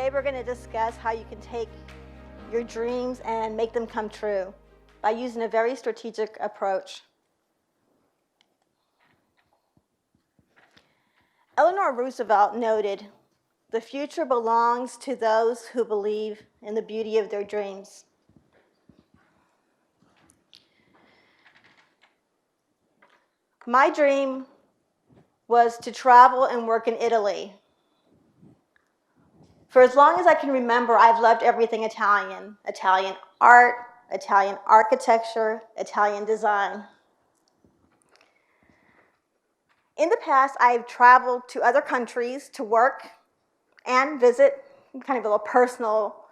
Today we're going to discuss how you can take your dreams and make them come true by using a very strategic approach. Eleanor Roosevelt noted, "The future belongs to those who believe in the beauty of their dreams." My dream was to travel and work in Italy. For as long as I can remember, I've loved everything Italian. Italian art, Italian architecture, Italian design. In the past, I've traveled to other countries to work and visit, kind of little personal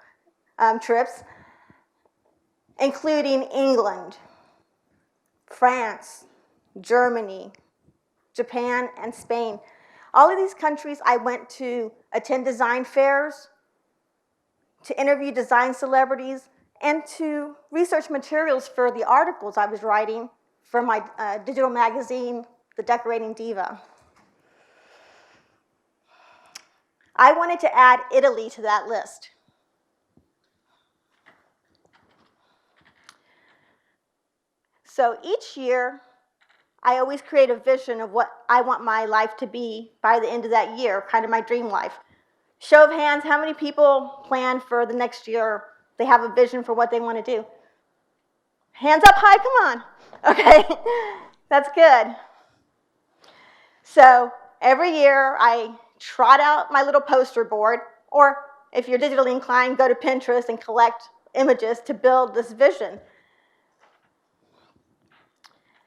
trips, including England, France, Germany, Japan, and Spain. All of these countries I went to attend design fairs, to interview design celebrities, and to research materials for the articles I was writing for my digital magazine, The Decorating Diva. I wanted to add Italy to that list. So each year, I always create a vision of what I want my life to be by the end of that year, kind of my dream life. Show of hands, how many people plan for the next year? They have a vision for what they want to do. Hands up high, come on. Okay, that's good. So every year I trot out my little poster board, or if you're digitally inclined, go to Pinterest and collect images to build this vision.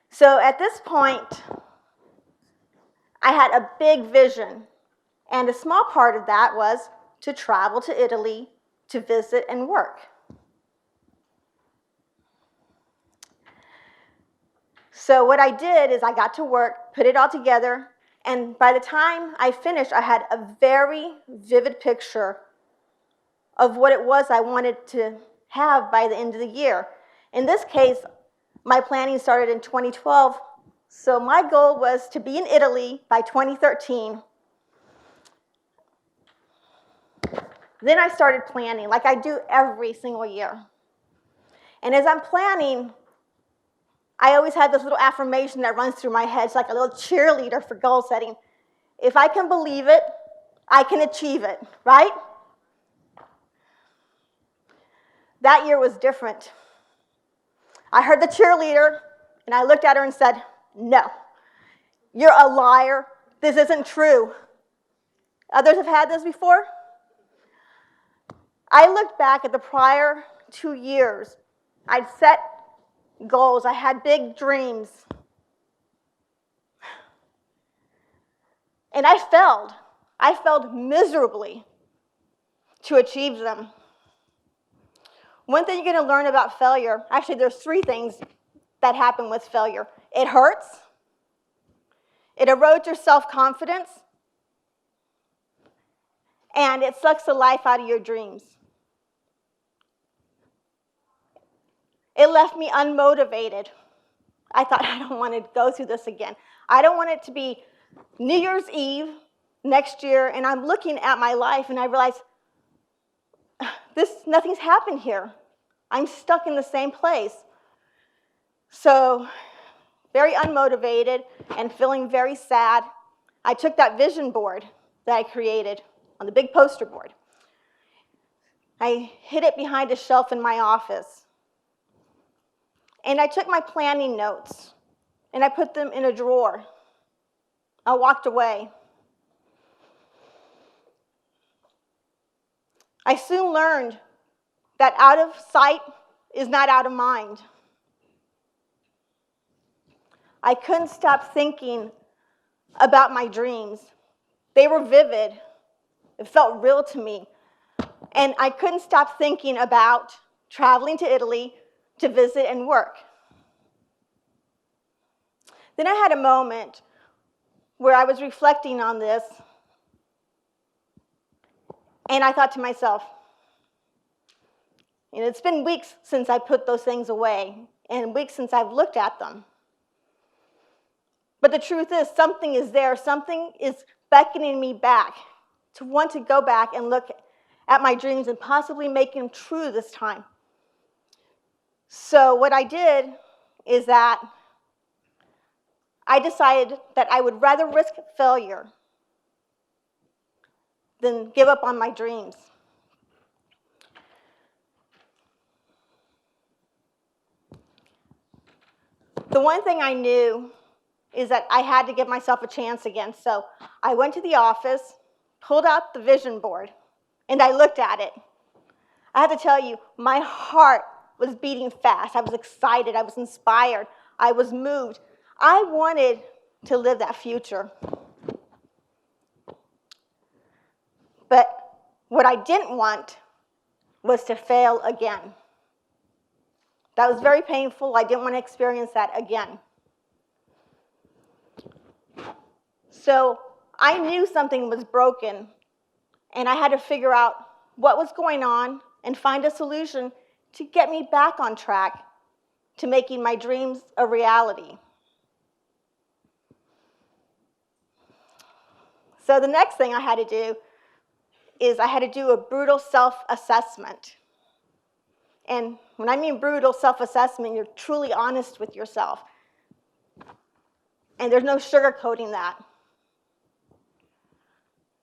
So at this point, I had a big vision, and a small part of that was to travel to Italy to visit and work. So what I did is I got to work, put it all together, and by the time I finished, I had a very vivid picture of what it was I wanted to have by the end of the year. In this case, my planning started in 2012, so my goal was to be in Italy by 2013. Then I started planning, like I do every single year. And as I'm planning, I always had this little affirmation that runs through my head. It's like a little cheerleader for goal setting. If I can believe it, I can achieve it, right? That year was different. I heard the cheerleader, and I looked at her and said, "No, you're a liar. This isn't true." Others have had this before? I looked back at the prior 2 years. I'd set goals. I had big dreams. And I failed. I failed miserably to achieve them. One thing you're going to learn about failure, actually there's 3 things that happen with failure. It hurts, it erodes your self-confidence, and it sucks the life out of your dreams. It left me unmotivated. I thought, I don't want to go through this again. I don't want it to be New Year's Eve next year, and I'm looking at my life, and I realize, nothing's happened here. I'm stuck in the same place. So, very unmotivated and feeling very sad, I took that vision board that I created on the big poster board. I hid it behind a shelf in my office. And I took my planning notes, and I put them in a drawer. I walked away. I soon learned that out of sight is not out of mind. I couldn't stop thinking about my dreams. They were vivid. It felt real to me. And I couldn't stop thinking about traveling to Italy to visit and work. Then I had a moment where I was reflecting on this, and I thought to myself, it's been weeks since I put those things away, and weeks since I've looked at them. But the truth is, something is there. Something is beckoning me back to want to go back and look at my dreams and possibly make them true this time. So what I did is that I decided that I would rather risk failure than give up on my dreams. The one thing I knew is that I had to give myself a chance again. So I went to the office, pulled out the vision board, and I looked at it. I have to tell you, my heart was beating fast. I was excited. I was inspired. I was moved. I wanted to live that future. But what I didn't want was to fail again. That was very painful. I didn't want to experience that again. So I knew something was broken, and I had to figure out what was going on and find a solution to get me back on track to making my dreams a reality. So the next thing I had to do is I had to do a brutal self-assessment. And when I mean brutal self-assessment, you're truly honest with yourself. And there's no sugarcoating that.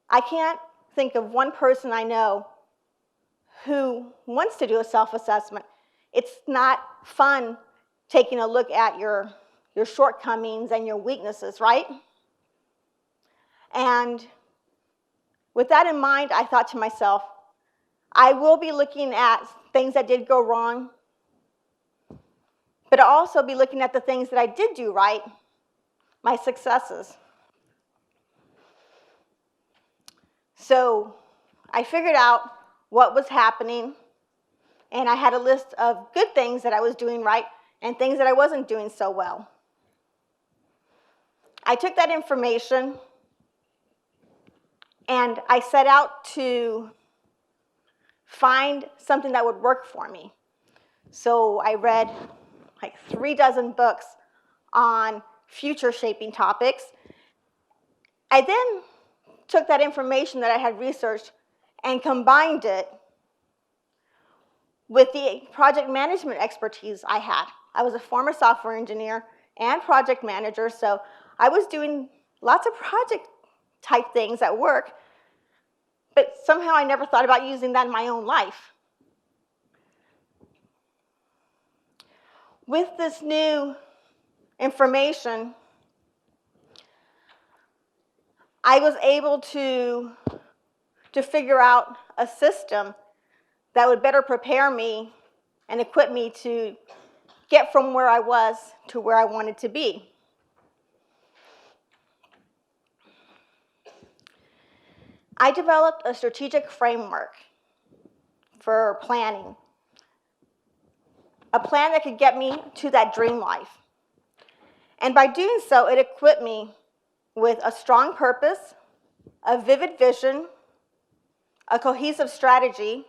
I can't think of one person I know who wants to do a self-assessment. It's not fun taking a look at your shortcomings and your weaknesses, right? And with that in mind, I thought to myself, I will be looking at things that did go wrong, but I'll also be looking at the things that I did do right, my successes. So I figured out what was happening, and I had a list of good things that I was doing right and things that I wasn't doing so well. I took that information and I set out to find something that would work for me. So I read like 36 books on future shaping topics. I then took that information that I had researched and combined it with the project management expertise I had. I was a former software engineer and project manager, so I was doing lots of project type things at work, but somehow I never thought about using that in my own life. With this new information, I was able to figure out a system that would better prepare me and equip me to get from where I was to where I wanted to be. I developed a strategic framework for planning, a plan that could get me to that dream life. And by doing so, it equipped me with a strong purpose, a vivid vision, a cohesive strategy,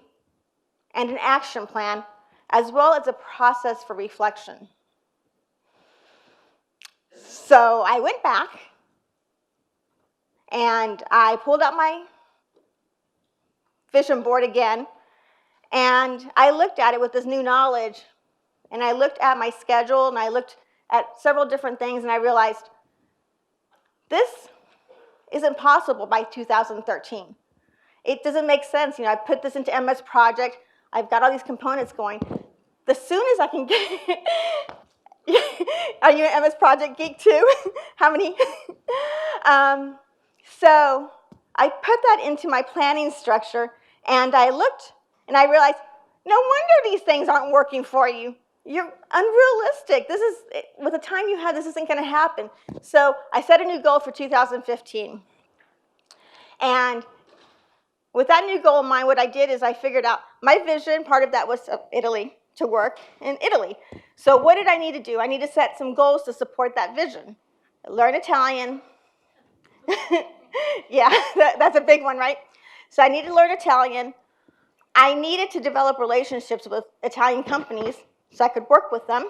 and an action plan, as well as a process for reflection. So I went back and I pulled out my vision board again, and I looked at it with this new knowledge, and I looked at my schedule, and I looked at several different things, and I realized this isn't possible by 2013. It doesn't make sense. I put this into MS Project. I've got all these components going. The soon as I can get Are you an MS Project geek too? How many? So I put that into my planning structure, and I looked, and I realized, no wonder these things aren't working for you. You're unrealistic. This is, with the time you have, this isn't going to happen. So I set a new goal for 2015. And with that new goal in mind, what I did is I figured out my vision, part of that was Italy, to work in Italy. So what did I need to do? I need to set some goals to support that vision. Learn Italian. Yeah, that's a big one, right? So I needed to learn Italian. I needed to develop relationships with Italian companies so I could work with them.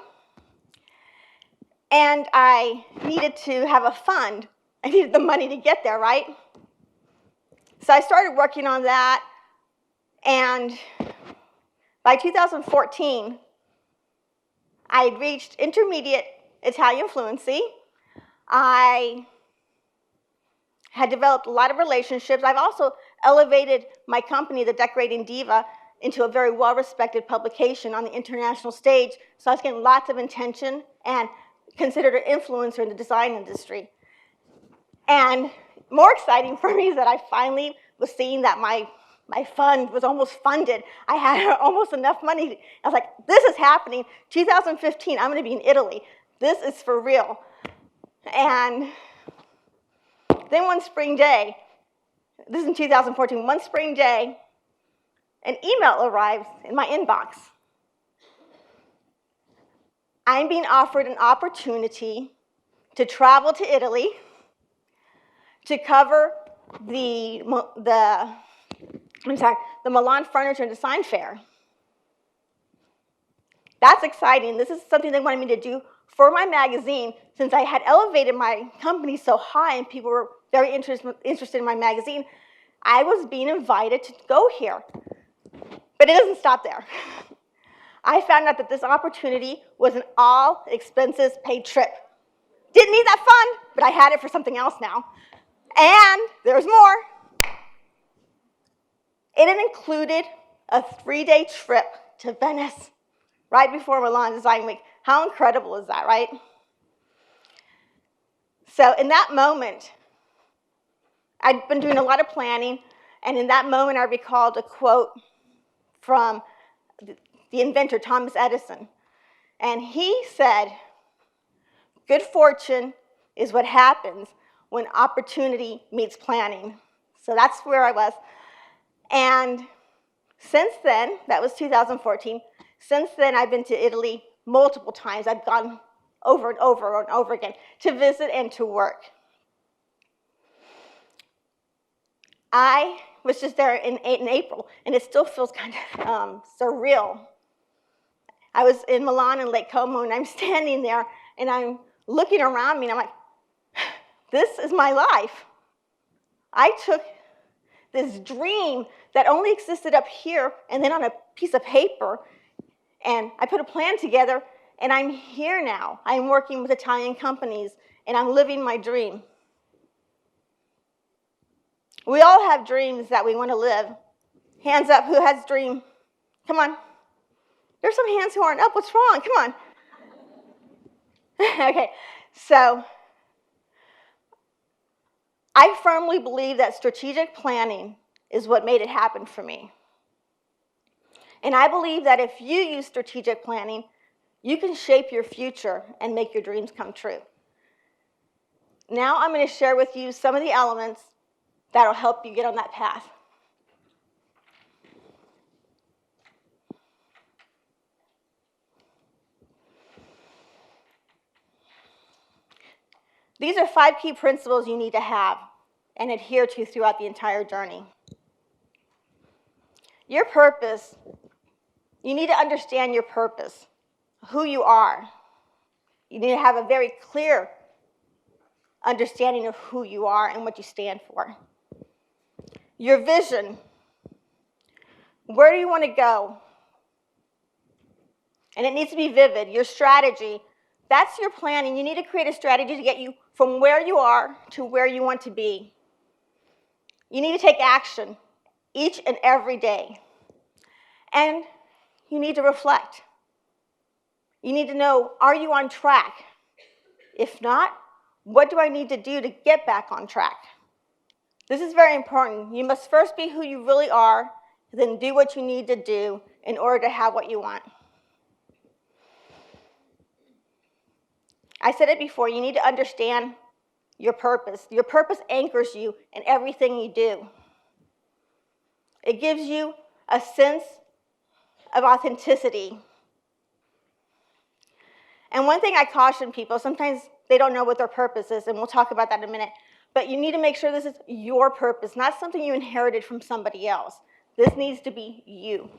And I needed to have a fund. I needed the money to get there, right? So I started working on that, And by 2014, I had reached intermediate Italian fluency. I had developed a lot of relationships. I've also elevated my company, The Decorating Diva, into a very well-respected publication on the international stage, so I was getting lots of attention and considered an influencer in the design industry. And more exciting for me is that I finally was seeing that my fund was almost funded. I had almost enough money. I was like, this is happening. 2015, I'm going to be in Italy. This is for real. And then one spring day, this is in 2014, one spring day, an email arrives in my inbox. I'm being offered an opportunity to travel to Italy to cover the Milan Furniture and Design Fair. That's exciting. This is something they wanted me to do for my magazine. Since I had elevated my company so high and people were very interested in my magazine, I was being invited to go here. But it doesn't stop there. I found out that this opportunity was an all-expenses-paid trip. Didn't need that fund, but I had it for something else now. And there's more. It had included a 3-day trip to Venice right before Milan Design Week. How incredible is that, right? So in that moment, I'd been doing a lot of planning, and in that moment I recalled a quote from the inventor, Thomas Edison. And he said, "Good fortune is what happens when opportunity meets planning." So that's where I was. And since then, that was 2014, since then I've been to Italy multiple times. I've gone over and over and over again to visit and to work. I was just there in April, and it still feels kind of surreal. I was in Milan and Lake Como, and I'm standing there, and I'm looking around me, and I'm like, this is my life. I took this dream that only existed up here and then on a piece of paper, and I put a plan together, and I'm here now. I'm working with Italian companies, and I'm living my dream. We all have dreams that we want to live. Hands up, who has a dream? Come on. There's some hands who aren't up. What's wrong? Come on. Okay, so I firmly believe that strategic planning is what made it happen for me. And I believe that if you use strategic planning, you can shape your future and make your dreams come true. Now I'm going to share with you some of the elements that will help you get on that path. These are 5 key principles you need to have and adhere to throughout the entire journey. Your purpose, you need to understand your purpose, who you are. You need to have a very clear understanding of who you are and what you stand for. Your vision, where do you want to go? And it needs to be vivid. Your strategy, that's your plan, and you need to create a strategy to get you from where you are to where you want to be. You need to take action each and every day. And you need to reflect. You need to know, are you on track? If not, what do I need to do to get back on track? This is very important. You must first be who you really are, then do what you need to do in order to have what you want. I said it before, you need to understand your purpose. Your purpose anchors you in everything you do. It gives you a sense of authenticity. And one thing I caution people, sometimes they don't know what their purpose is, and we'll talk about that in a minute, but you need to make sure this is your purpose, not something you inherited from somebody else. This needs to be you.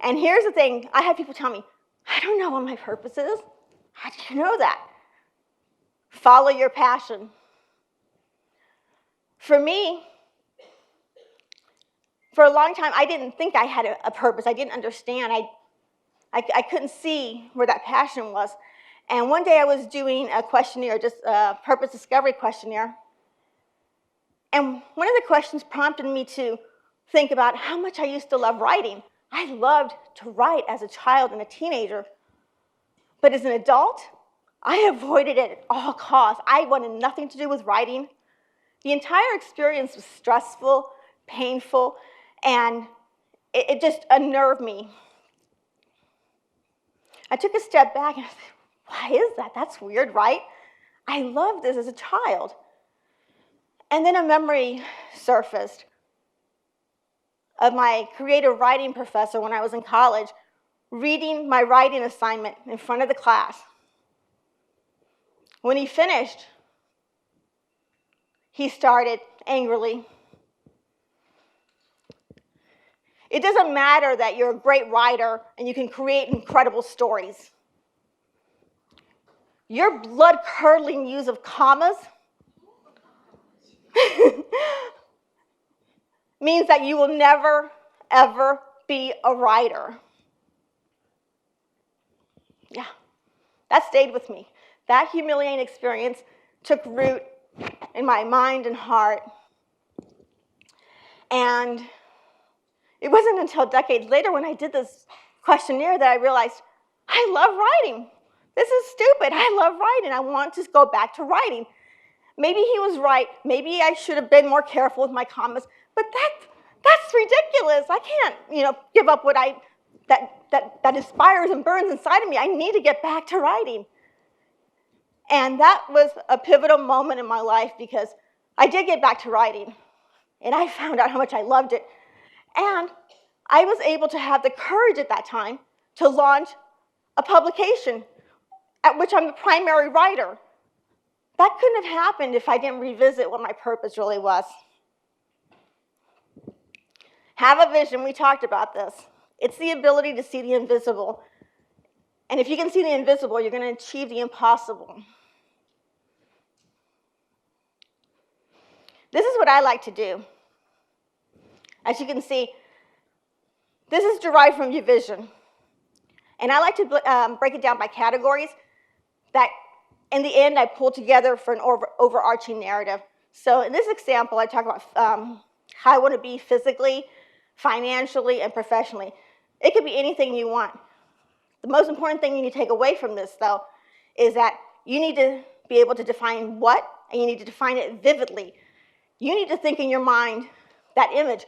And here's the thing, I have people tell me, I don't know what my purpose is. How do you know that? Follow your passion. For me, For a long time, I didn't think I had a purpose. I didn't understand. I couldn't see where that passion was. And one day I was doing a questionnaire, just a purpose discovery questionnaire. And one of the questions prompted me to think about how much I used to love writing. I loved to write as a child and a teenager. But as an adult, I avoided it at all costs. I wanted nothing to do with writing. The entire experience was stressful, painful, and it just unnerved me. I took a step back and I said, why is that? That's weird, right? I loved this as a child. And then a memory surfaced of my creative writing professor when I was in college reading my writing assignment in front of the class. When he finished, he started angrily. It doesn't matter that you're a great writer and you can create incredible stories. Your blood-curdling use of commas means that you will never, ever be a writer. Yeah, that stayed with me. That humiliating experience took root in my mind and heart. And it wasn't until decades later when I did this questionnaire that I realized, I love writing. This is stupid. I love writing. I want to go back to writing. Maybe he was right. Maybe I should have been more careful with my commas. But that's ridiculous. I can't, give up what that inspires and burns inside of me. I need to get back to writing. And that was a pivotal moment in my life because I did get back to writing. And I found out how much I loved it. And I was able to have the courage at that time to launch a publication at which I'm the primary writer. That couldn't have happened if I didn't revisit what my purpose really was. Have a vision. We talked about this. It's the ability to see the invisible. And if you can see the invisible, you're going to achieve the impossible. This is what I like to do. As you can see, this is derived from your vision. And I like to break it down by categories that, in the end, I pull together for an overarching narrative. So in this example, I talk about how I want to be physically, financially, and professionally. It could be anything you want. The most important thing you need to take away from this, though, is that you need to be able to define what, and you need to define it vividly. You need to think in your mind that image.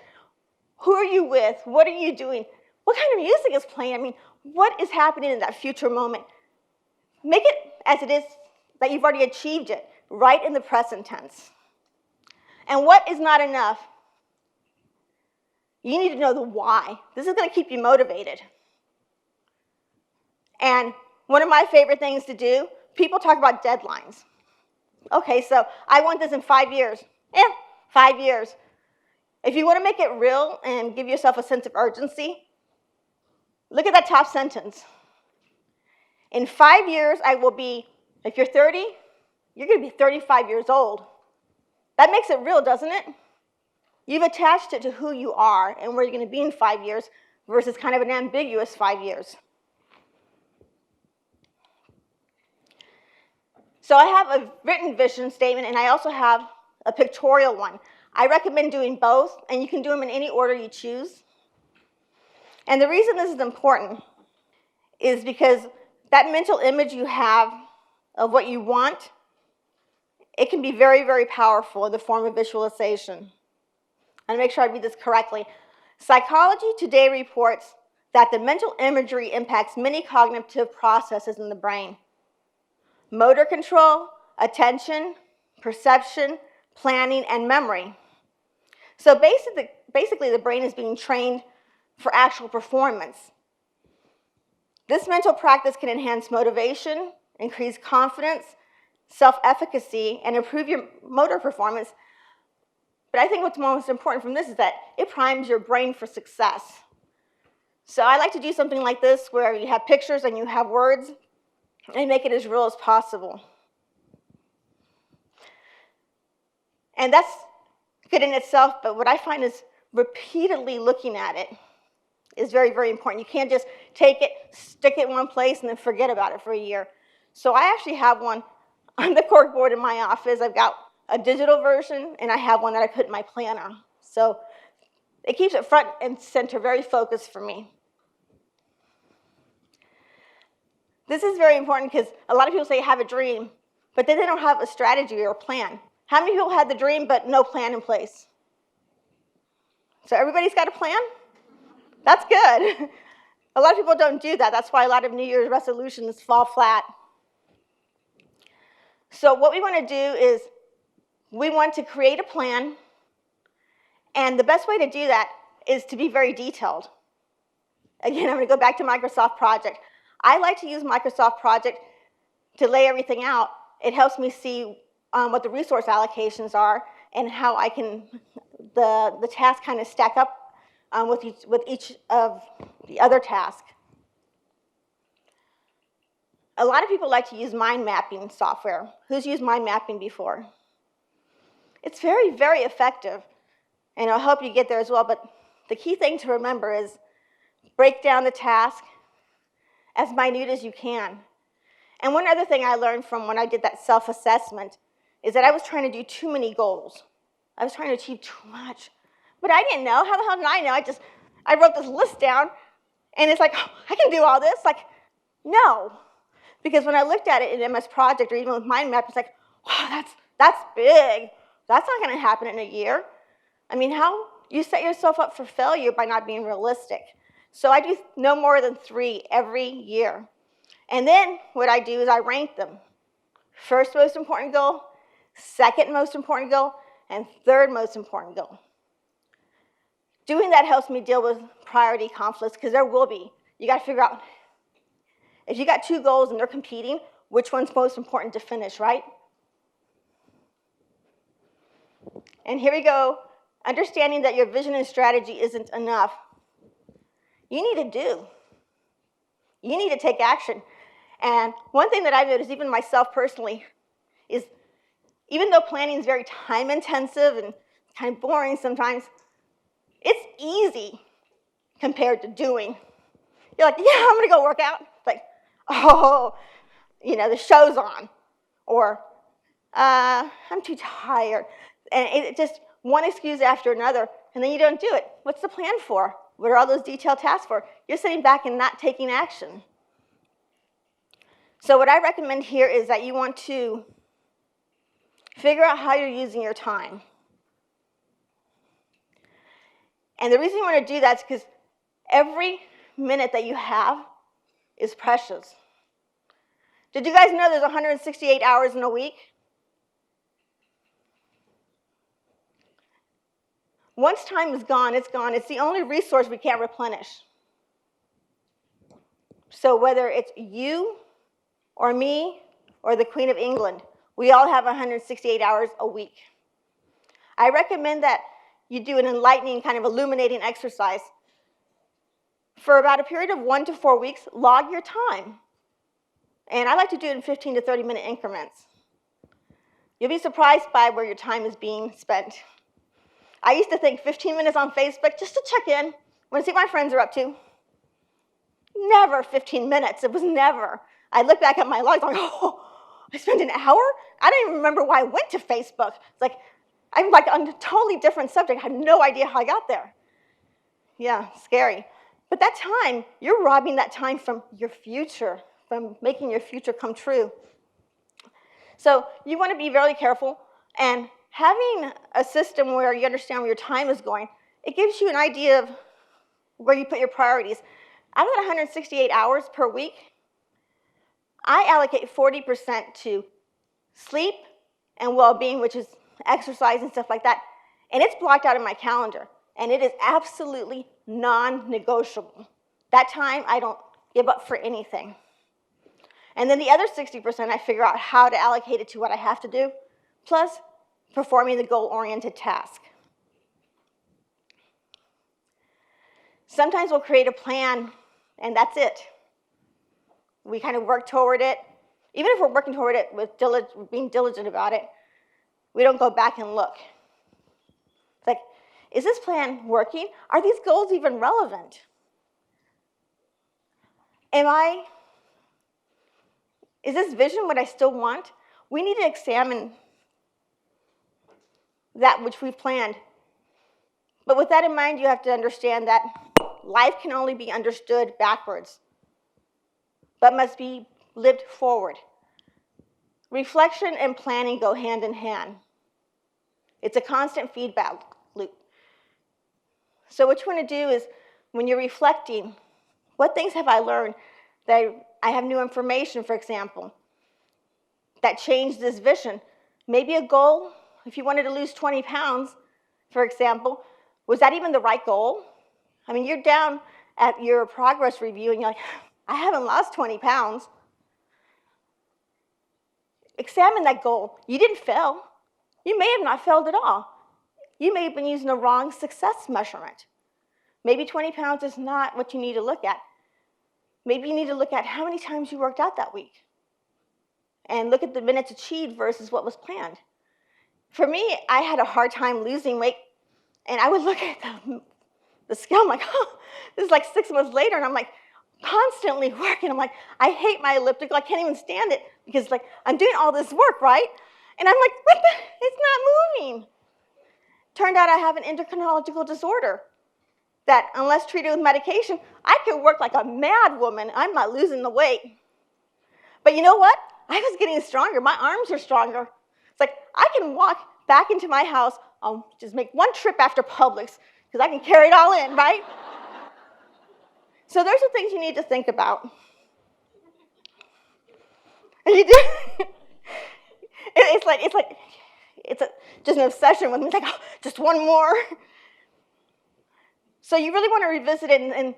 Who are you with? What are you doing? What kind of music is playing? I mean, what is happening in that future moment? Make it as it is that you've already achieved it, right in the present tense. And what is not enough? You need to know the why. This is going to keep you motivated. And one of my favorite things to do, people talk about deadlines. Okay, so I want this in 5 years. 5 years. If you want to make it real and give yourself a sense of urgency, look at that top sentence. In 5 years, I will be, if you're 30, you're going to be 35 years old. That makes it real, doesn't it? You've attached it to who you are and where you're going to be in 5 years versus kind of an ambiguous 5 years. So I have a written vision statement, and I also have a pictorial one. I recommend doing both, and you can do them in any order you choose. And the reason this is important is because that mental image you have of what you want, it can be very, very powerful in the form of visualization. And make sure I read this correctly. Psychology Today reports that the mental imagery impacts many cognitive processes in the brain. Motor control, attention, perception, planning, and memory. So basically the brain is being trained for actual performance. This mental practice can enhance motivation, increase confidence, self-efficacy, and improve your motor performance. But I think what's most important from this is that it primes your brain for success. So I like to do something like this where you have pictures and you have words and make it as real as possible. And that's good in itself, but what I find is repeatedly looking at it is very, very important. You can't just take it, stick it in one place, and then forget about it for a year. So I actually have one on the corkboard in my office. I've got a digital version, and I have one that I put in my planner. So it keeps it front and center, very focused for me. This is very important because a lot of people say have a dream, but then they don't have a strategy or a plan. How many people had the dream but no plan in place? So everybody's got a plan? That's good. A lot of people don't do that. That's why a lot of New Year's resolutions fall flat. So what we want to do is we want to create a plan, and the best way to do that is to be very detailed. Again, I'm going to go back to Microsoft Project. I like to use Microsoft Project to lay everything out. It helps me see what the resource allocations are and how I can, the tasks kind of stack up with each of the other tasks. A lot of people like to use mind mapping software. Who's used mind mapping before? It's very, very effective, and it'll help you get there as well, but the key thing to remember is break down the task as minute as you can. And one other thing I learned from when I did that self-assessment is that I was trying to do too many goals. I was trying to achieve too much. But I didn't know. How the hell did I know? I wrote this list down, and it's like, oh, I can do all this. Like, no. Because when I looked at it in MS Project or even with mind map, it's like, wow, that's big. That's not going to happen in a year. I mean, how you set yourself up for failure by not being realistic. So I do no more than 3 every year. And then what I do is I rank them. First most important goal, second most important goal, and third most important goal. Doing that helps me deal with priority conflicts, because there will be. You got to figure out, if you got 2 goals and they're competing, which one's most important to finish, right? And here we go. Understanding that your vision and strategy isn't enough. You need to do. You need to take action. And one thing that I've noticed, even myself personally, is even though planning is very time intensive and kind of boring sometimes, it's easy compared to doing. You're like, yeah, I'm going to go work out. It's like, oh, the show's on. Or, I'm too tired. And it just one excuse after another, and then you don't do it. What's the plan for? What are all those detailed tasks for? You're sitting back and not taking action. So what I recommend here is that you want to figure out how you're using your time. And the reason you want to do that is because every minute that you have is precious. Did you guys know there's 168 hours in a week? Once time is gone, it's gone. It's the only resource we can't replenish. So whether it's you or me or the Queen of England, we all have 168 hours a week. I recommend that you do an enlightening, kind of illuminating exercise. For about a period of 1 to 4 weeks, log your time. And I like to do it in 15 to 30-minute increments. You'll be surprised by where your time is being spent. I used to think 15 minutes on Facebook just to check in. I want to see what my friends are up to. Never 15 minutes. It was never. I look back at my logs, I'm like, oh, I spent an hour? I don't even remember why I went to Facebook. It's like, I'm like on a totally different subject. I had no idea how I got there. Yeah, scary. But that time, you're robbing that time from your future, from making your future come true. So you want to be very careful, and having a system where you understand where your time is going, it gives you an idea of where you put your priorities. Out of that 168 hours per week, I allocate 40% to sleep and well-being, which is exercise and stuff like that. And it's blocked out in my calendar. And it is absolutely non-negotiable. That time, I don't give up for anything. And then the other 60%, I figure out how to allocate it to what I have to do, plus performing the goal-oriented task. Sometimes we'll create a plan, and that's it. We kind of work toward it. Even if we're working toward it with being diligent about it, we don't go back and look. It's like, Is this plan working? Are these goals even relevant? Is this vision what I still want? We need to examine that which we've planned. But with that in mind, you have to understand that life can only be understood backwards, but must be lived forward. Reflection and planning go hand in hand. It's a constant feedback loop. So what you want to do is, when you're reflecting, what things have I learned? That I have new information, for example, that changed this vision. Maybe a goal, if you wanted to lose 20 pounds, for example, was that even the right goal? I mean, you're down at your progress review and you're like, I haven't lost 20 pounds. Examine that goal. You didn't fail. You may have not failed at all. You may have been using the wrong success measurement. Maybe 20 pounds is not what you need to look at. Maybe you need to look at how many times you worked out that week and look at the minutes achieved versus what was planned. For me, I had a hard time losing weight, and I would look at the scale, I'm like, oh, this is like 6 months later, and I'm like constantly working. I'm like, I hate my elliptical. I can't even stand it because like I'm doing all this work, right? And I'm like, what the? It's not moving. Turned out I have an endocrinological disorder that unless treated with medication, I could work like a mad woman. I'm not losing the weight. But you know what? I was getting stronger. My arms are stronger. It's like I can walk back into my house. I'll just make one trip after Publix because I can carry it all in, right? So those are things you need to think about. And you do. It's just an obsession with me. It's like, oh, just one more. So you really want to revisit it, and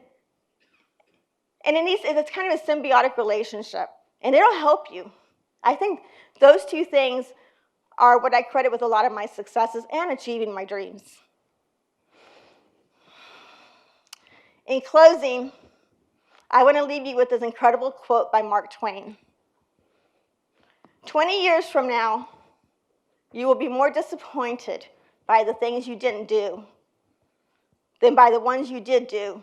it's kind of a symbiotic relationship, and it'll help you. I think those two things are what I credit with a lot of my successes and achieving my dreams. In closing, I want to leave you with this incredible quote by Mark Twain. 20 years from now, you will be more disappointed by the things you didn't do than by the ones you did do.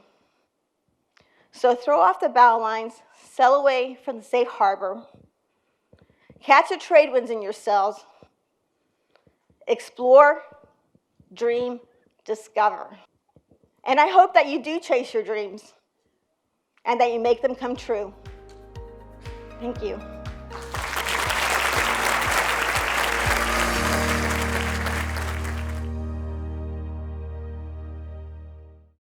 So throw off the bow lines, sail away from the safe harbor, catch the trade winds in your sails, explore, dream, discover. And I hope that you do chase your dreams and that you make them come true. Thank you.